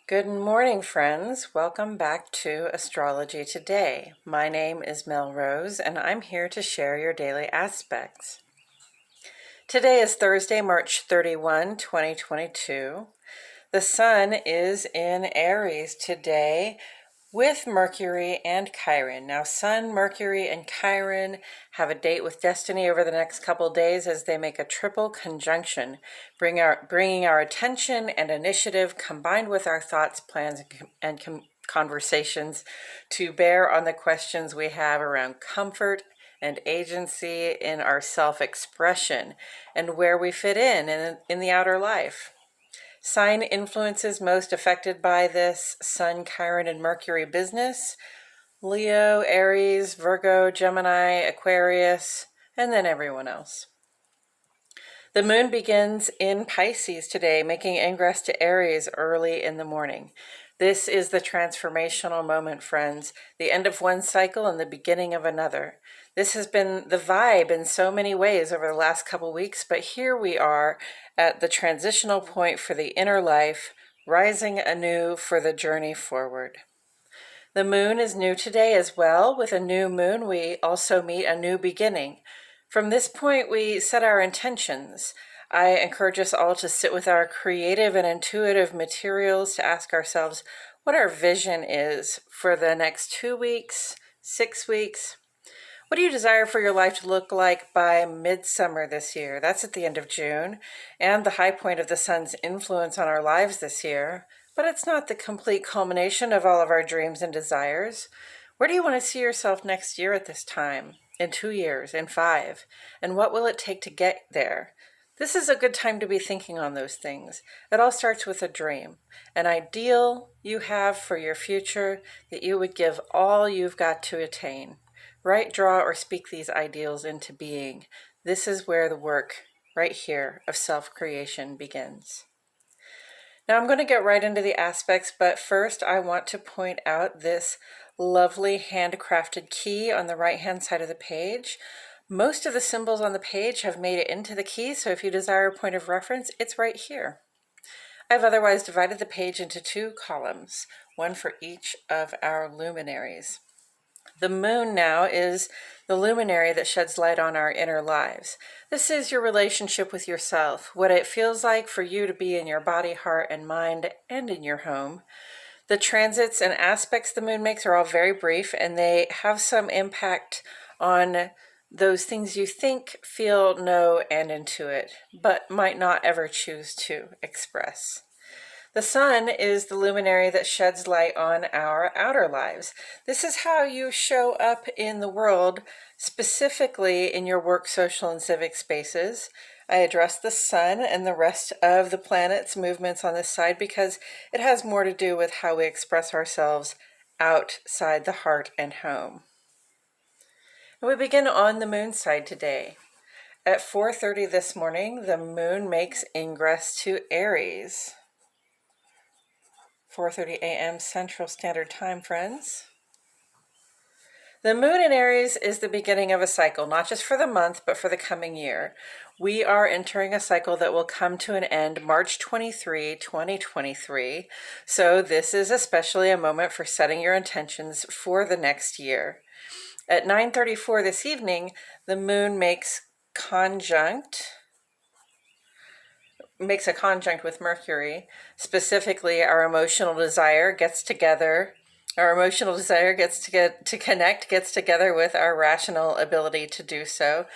Good morning, friends. Welcome back to Astrology Today. My name is Mel Rose, and I'm here to share your daily aspects. Today is Thursday, March 31, 2022. The sun is in Aries today with Mercury and Chiron. Now, Sun, Mercury, and Chiron have a date with destiny over the next couple days as they make a triple conjunction, bringing our attention and initiative combined with our thoughts, plans, and conversations to bear on the questions we have around comfort and agency in our self-expression and where we fit in the outer life. Sign influences most affected by this: Sun, Chiron, and Mercury business, Leo, Aries, Virgo, Gemini, Aquarius, and then everyone else. The moon begins in Pisces today, making ingress to Aries early in the morning. This is the transformational moment, friends, the end of one cycle and the beginning of another. This has been the vibe in so many ways over the last couple weeks, but here we are at the transitional point for the inner life, rising anew for the journey forward. The moon is new today as well. With a new moon, we also meet a new beginning. From this point, we set our intentions. I encourage us all to sit with our creative and intuitive materials to ask ourselves what our vision is for the next 2 weeks, 6 weeks. What do you desire for your life to look like by midsummer this year? That's at the end of June, and the high point of the sun's influence on our lives this year. But it's not the complete culmination of all of our dreams and desires. Where do you want to see yourself next year at this time? In 2 years? In 5? And what will it take to get there? This is a good time to be thinking on those things. It all starts with a dream, an ideal you have for your future that you would give all you've got to attain. Write, draw, or speak these ideals into being. This is where the work, right here, of self-creation begins. Now I'm going to get right into the aspects, but first I want to point out this lovely handcrafted key on the right-hand side of the page. Most of the symbols on the page have made it into the key, so if you desire a point of reference, it's right here. I've otherwise divided the page into 2 columns, one for each of our luminaries. The moon now is the luminary that sheds light on our inner lives. This is your relationship with yourself, what it feels like for you to be in your body, heart, and mind, and in your home. The transits and aspects the moon makes are all very brief, and they have some impact on those things you think, feel, know, and intuit, but might not ever choose to express. The sun is the luminary that sheds light on our outer lives. This is how you show up in the world, specifically in your work, social, and civic spaces. I address the sun and the rest of the planet's movements on this side because it has more to do with how we express ourselves outside the heart and home. And we begin on the moon side today. At 4:30 this morning, the moon makes ingress to Aries. 4:30 a.m. Central Standard Time, friends. The moon in Aries is the beginning of a cycle, not just for the month, but for the coming year. We are entering a cycle that will come to an end March 23, 2023. So this is especially a moment for setting your intentions for the next year. At 9:34 this evening, the moon makes a conjunct with Mercury. Specifically, our emotional desire gets together with our rational ability to do so.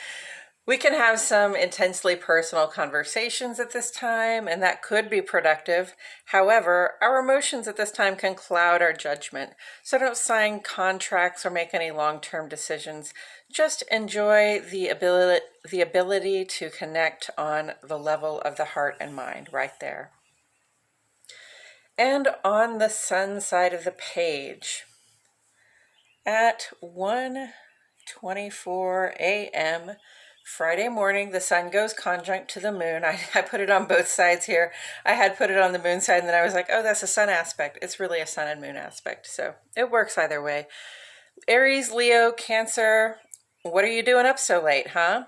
We can have some intensely personal conversations at this time, and that could be productive. However, our emotions at this time can cloud our judgment. So don't sign contracts or make any long-term decisions. Just enjoy the ability to connect on the level of the heart and mind right there. And on the sun side of the page, at 1:24 a.m. Friday morning, the sun goes conjunct to the moon. I put it on both sides here. I had put it on the moon side, and then I was like, oh, that's a sun aspect. It's really a sun and moon aspect, so it works either way. Aries, Leo, Cancer, what are you doing up so late, huh?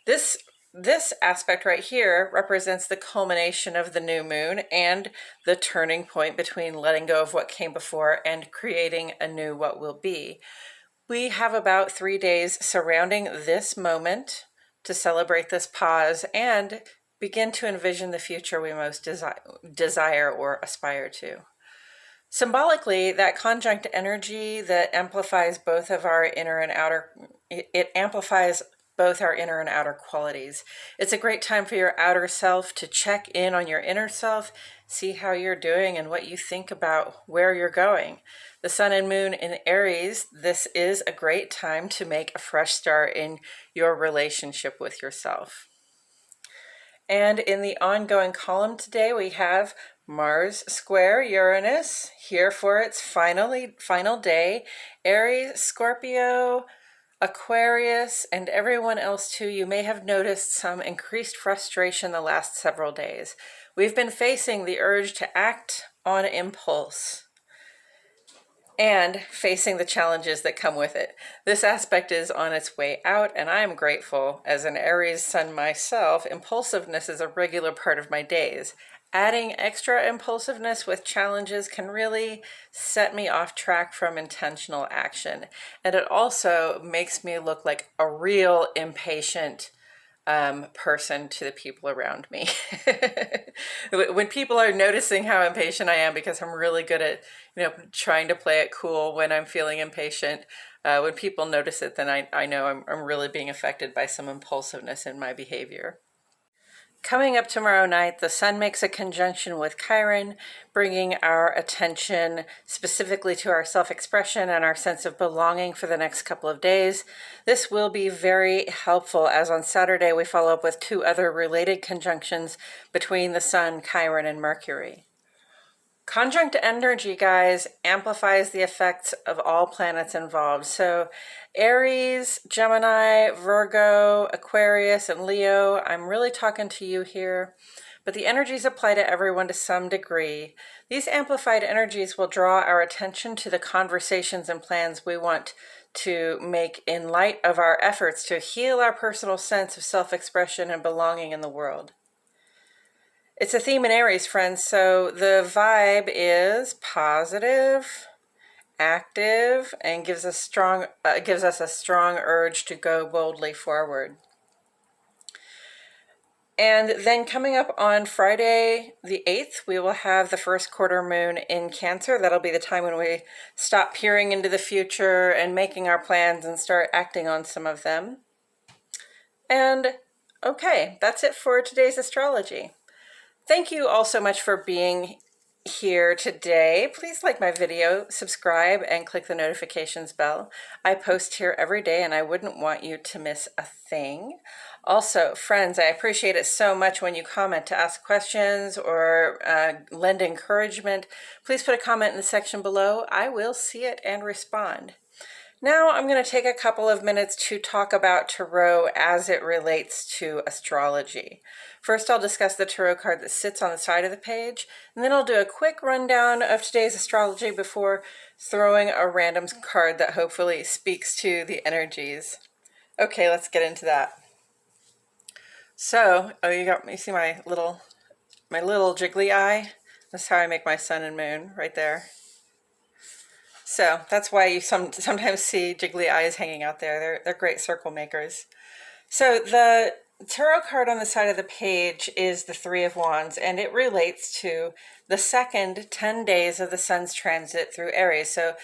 This this aspect right here represents the culmination of the new moon and the turning point between letting go of what came before and creating a new what will be. We have about 3 days surrounding this moment to celebrate this pause and begin to envision the future we most desire or aspire to. Symbolically, that conjunct energy that amplifies both of our inner and outer, it amplifies both our inner and outer qualities. It's a great time for your outer self to check in on your inner self, see how you're doing and what you think about where you're going. The sun and moon in Aries, this is a great time to make a fresh start in your relationship with yourself. And in the ongoing column today, we have Mars square Uranus here for its final day. Aries, Scorpio, Aquarius, and everyone else too, you may have noticed some increased frustration the last several days. We've been facing the urge to act on impulse and facing the challenges that come with it. This aspect is on its way out, and I am grateful. As an Aries sun myself, impulsiveness is a regular part of my days. Adding extra impulsiveness with challenges can really set me off track from intentional action. And it also makes me look like a real impatient person to the people around me. When people are noticing how impatient I am, because I'm really good at, trying to play it cool when I'm feeling impatient, when people notice it, then I know I'm really being affected by some impulsiveness in my behavior. Coming up tomorrow night, the sun makes a conjunction with Chiron, bringing our attention specifically to our self-expression and our sense of belonging for the next couple of days. This will be very helpful, as on Saturday we follow up with 2 other related conjunctions between the sun, Chiron, and Mercury. Conjunct energy, guys, amplifies the effects of all planets involved. So Aries, Gemini, Virgo, Aquarius, and Leo, I'm really talking to you here, but the energies apply to everyone to some degree. These amplified energies will draw our attention to the conversations and plans we want to make in light of our efforts to heal our personal sense of self-expression and belonging in the world. It's a theme in Aries, friends, so the vibe is positive, active, and gives us a strong urge to go boldly forward. And then coming up on Friday the 8th, we will have the first quarter moon in Cancer. That'll be the time when we stop peering into the future and making our plans and start acting on some of them. And okay, that's it for today's astrology. Thank you all so much for being here today. Please like my video, subscribe, and click the notifications bell. I post here every day, and I wouldn't want you to miss a thing. Also, friends, I appreciate it so much when you comment to ask questions or lend encouragement. Please put a comment in the section below. I will see it and respond. Now I'm going to take a couple of minutes to talk about tarot as it relates to astrology. First, I'll discuss the tarot card that sits on the side of the page, and then I'll do a quick rundown of today's astrology before throwing a random card that hopefully speaks to the energies. Okay, let's get into that. So, you see my little jiggly eye? That's how I make my sun and moon, right there. So that's why you sometimes see jiggly eyes hanging out there. They're great circle makers. So the tarot card on the side of the page is the 3 of Wands, and it relates to the second 10 days of the sun's transit through Aries. So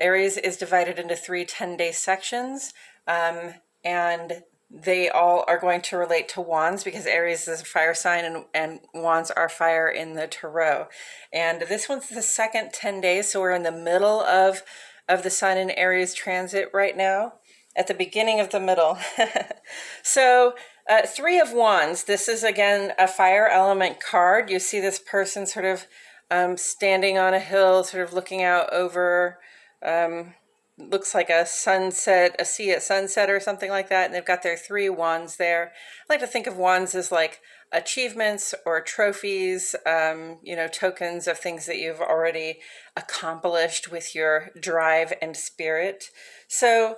Aries is divided into 3 10-day sections, and they all are going to relate to Wands because Aries is a fire sign and Wands are fire in the tarot. And this one's the second 10 days, so we're in the middle of the sun in Aries transit right now, at the beginning of the middle. So 3 of Wands, this is again a fire element card. You see this person sort of standing on a hill, sort of looking out over looks like a sunset, a sea at sunset or something like that. And they've got their 3 wands there. I like to think of wands as like achievements or trophies, tokens of things that you've already accomplished with your drive and spirit. So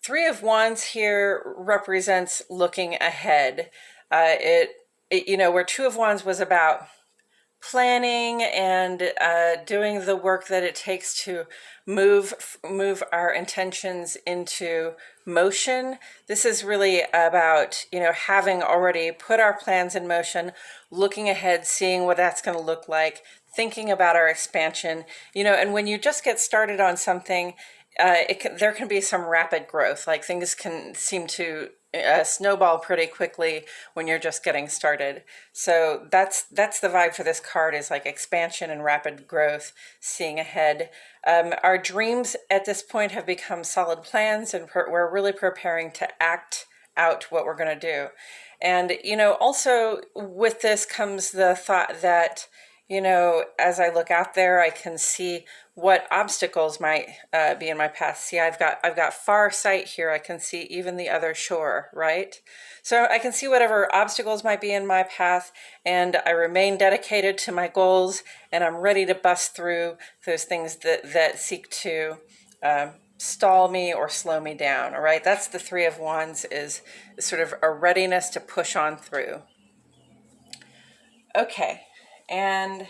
Three of Wands here represents looking ahead. Where Two of Wands was about planning and doing the work that it takes to move our intentions into motion. This is really about, having already put our plans in motion, looking ahead, seeing what that's going to look like, thinking about our expansion, and when you just get started on something, there can be some rapid growth. Like things can seem to snowball pretty quickly when you're just getting started. So that's the vibe for this card, is like expansion and rapid growth, seeing ahead. Our dreams at this point have become solid plans, and we're really preparing to act out what we're going to do. And, also with this comes the thought that, as I look out there, I can see what obstacles might be in my path. See, I've got far sight here. I can see even the other shore, right? So I can see whatever obstacles might be in my path, and I remain dedicated to my goals, and I'm ready to bust through those things that seek to stall me or slow me down. All right, that's the Three of Wands, is sort of a readiness to push on through. Okay, and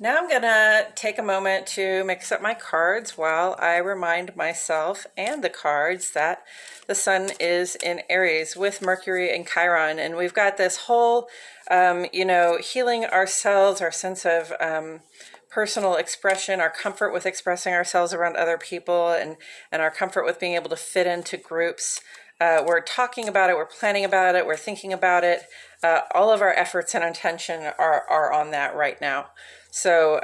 now I'm gonna take a moment to mix up my cards while I remind myself and the cards that the sun is in Aries with Mercury and Chiron, and we've got this whole, healing ourselves, our sense of personal expression, our comfort with expressing ourselves around other people, and our comfort with being able to fit into groups. We're talking about it, we're planning about it, we're thinking about it. All of our efforts and intention are on that right now. So,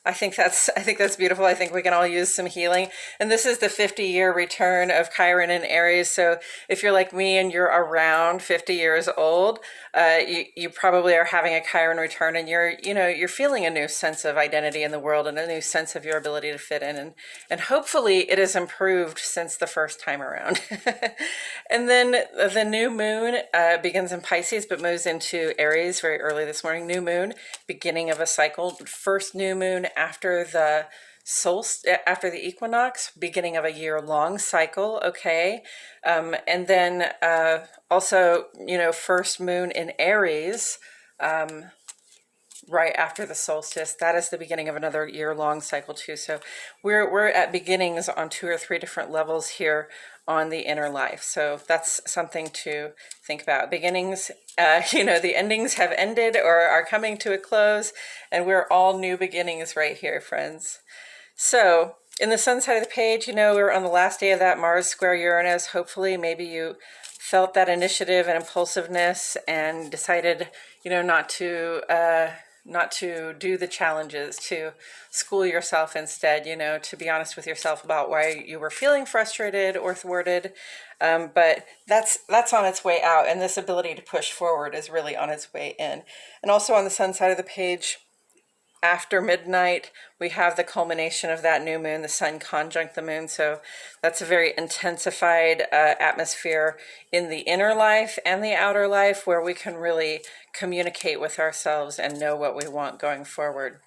I think that's beautiful. I think we can all use some healing. And this is the 50-year return of Chiron in Aries. So if you're like me and you're around 50 years old, you probably are having a Chiron return, and you're feeling a new sense of identity in the world and a new sense of your ability to fit in. And hopefully it has improved since the first time around. And then the new moon begins in Pisces, but moves into Aries very early this morning. New moon, beginning of a cycle. First new moon after the after the equinox, beginning of a year-long cycle. Okay, and then also, first moon in Aries, right after the solstice. That is the beginning of another year-long cycle too. So we're at beginnings on 2 or 3 different levels here on the inner life. So that's something to think about. Beginnings, the endings have ended or are coming to a close, and we're all new beginnings right here, friends. So in the sun side of the page, we're on the last day of that Mars square Uranus. Hopefully, maybe you felt that initiative and impulsiveness and decided, not to do the challenges, to school yourself instead, to be honest with yourself about why you were feeling frustrated or thwarted. But that's on its way out, and this ability to push forward is really on its way in. And also on the sun side of the page, after midnight, we have the culmination of that new moon, the sun conjunct the moon. So that's a very intensified atmosphere in the inner life and the outer life, where we can really communicate with ourselves and know what we want going forward.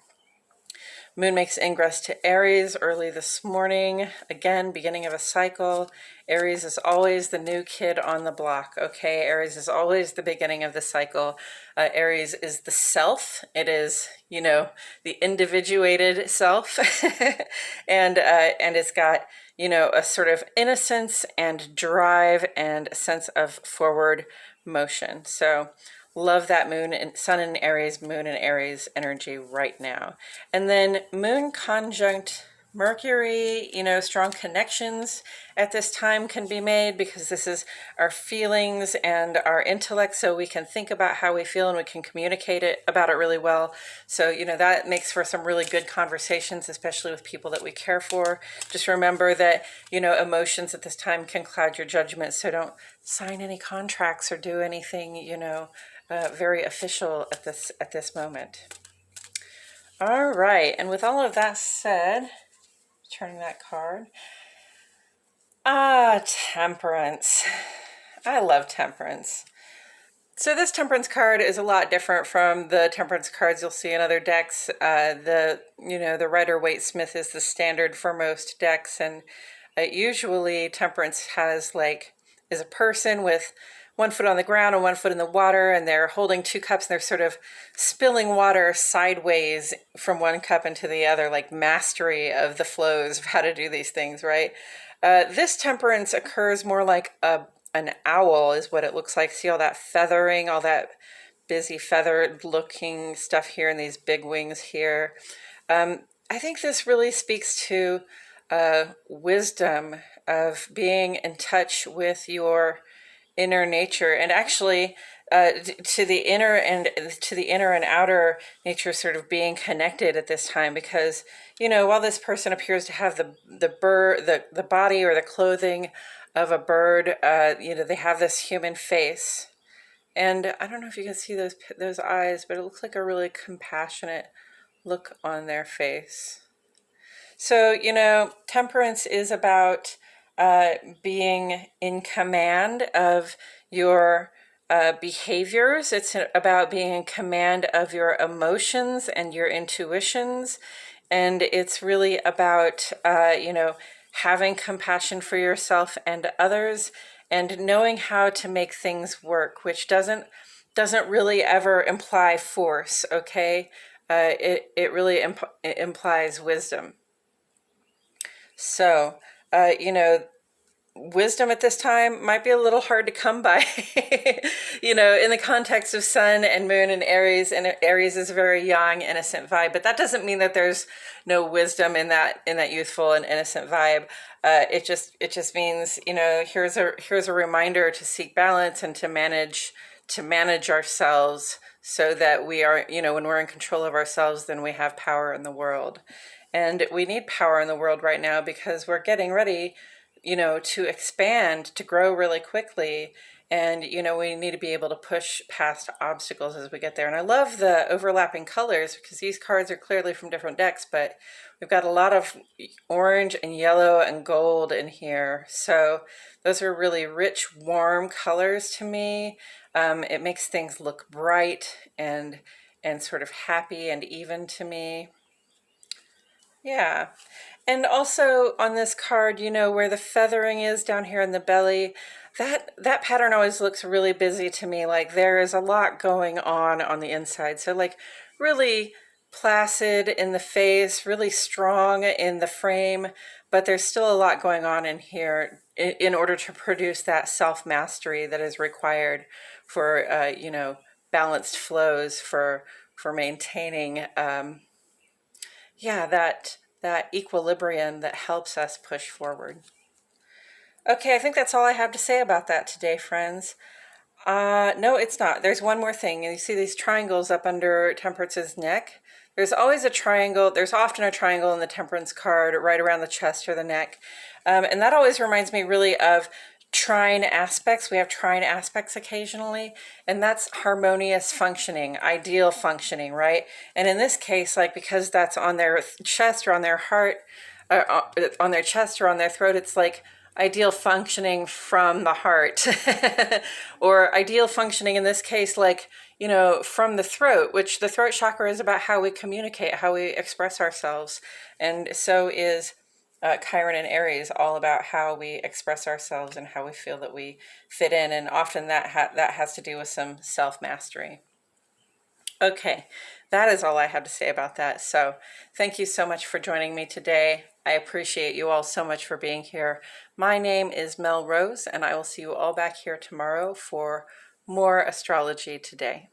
Moon makes ingress to Aries early this morning. Again, beginning of a cycle. Aries is always the new kid on the block, okay? Aries is always the beginning of the cycle. Aries is the self. It is, the individuated self. and it's got, a sort of innocence and drive and a sense of forward motion. So love that moon and sun in Aries, moon in Aries energy right now. And then moon conjunct Mercury, strong connections at this time can be made, because this is our feelings and our intellect, so we can think about how we feel and we can communicate about it really well. So, that makes for some really good conversations, especially with people that we care for. Just remember that, emotions at this time can cloud your judgment, so don't sign any contracts or do anything, very official at this moment. All right, and with all of that said, turning that card. Temperance. I love temperance. So this temperance card is a lot different from the temperance cards you'll see in other decks. The Rider-Waite-Smith is the standard for most decks, and Usually temperance is a person with one foot on the ground and one foot in the water, and they're holding two cups and they're sort of spilling water sideways from one cup into the other, like mastery of the flows of how to do these things, right? This temperance occurs more like an owl is what it looks like. See all that feathering, all that busy feathered looking stuff here and these big wings here. I think this really speaks to wisdom of being in touch with your inner nature, and actually to the inner and outer nature sort of being connected at this time, because while this person appears to have the body or the clothing of a bird, they have this human face, and I don't know if you can see those eyes, but it looks like a really compassionate look on their face. So temperance is about being in command of your behaviors. It's about being in command of your emotions and your intuitions. And it's really about, having compassion for yourself and others and knowing how to make things work, which doesn't really ever imply force, okay? It really implies wisdom. So, wisdom at this time might be a little hard to come by, in the context of Sun and Moon and Aries is a very young, innocent vibe, but that doesn't mean that there's no wisdom in that youthful and innocent vibe. It just means, here's a reminder to seek balance and to manage ourselves so that we are, when we're in control of ourselves, then we have power in the world. And we need power in the world right now because we're getting ready, to expand, to grow really quickly. And, we need to be able to push past obstacles as we get there. And I love the overlapping colors because these cards are clearly from different decks, but we've got a lot of orange and yellow and gold in here. So those are really rich, warm colors to me. It makes things look bright and sort of happy and even to me. Yeah. And also on this card, where the feathering is down here in the belly, that pattern always looks really busy to me. Like there is a lot going on the inside. So like really placid in the face, really strong in the frame, but there's still a lot going on in here in order to produce that self-mastery that is required for, balanced flows, for maintaining, that equilibrium that helps us push forward. Okay, I think that's all I have to say about that today, friends. No, it's not. There's one more thing. You see these triangles up under Temperance's neck? There's always a triangle. There's often a triangle in the Temperance card right around the chest or the neck. And that always reminds me really of trine aspects. We have trine aspects occasionally, and that's harmonious functioning, ideal functioning, right? And in this case, like because that's on their chest or on their heart, on their chest or on their throat, it's like ideal functioning from the heart or ideal functioning in this case, like, from the throat, which the throat chakra is about how we communicate, how we express ourselves. And so is Chiron and Aries, all about how we express ourselves and how we feel that we fit in. And often that has to do with some self-mastery. Okay, that is all I have to say about that. So thank you so much for joining me today. I appreciate you all so much for being here. My name is Mel Rose, and I will see you all back here tomorrow for more Astrology Today.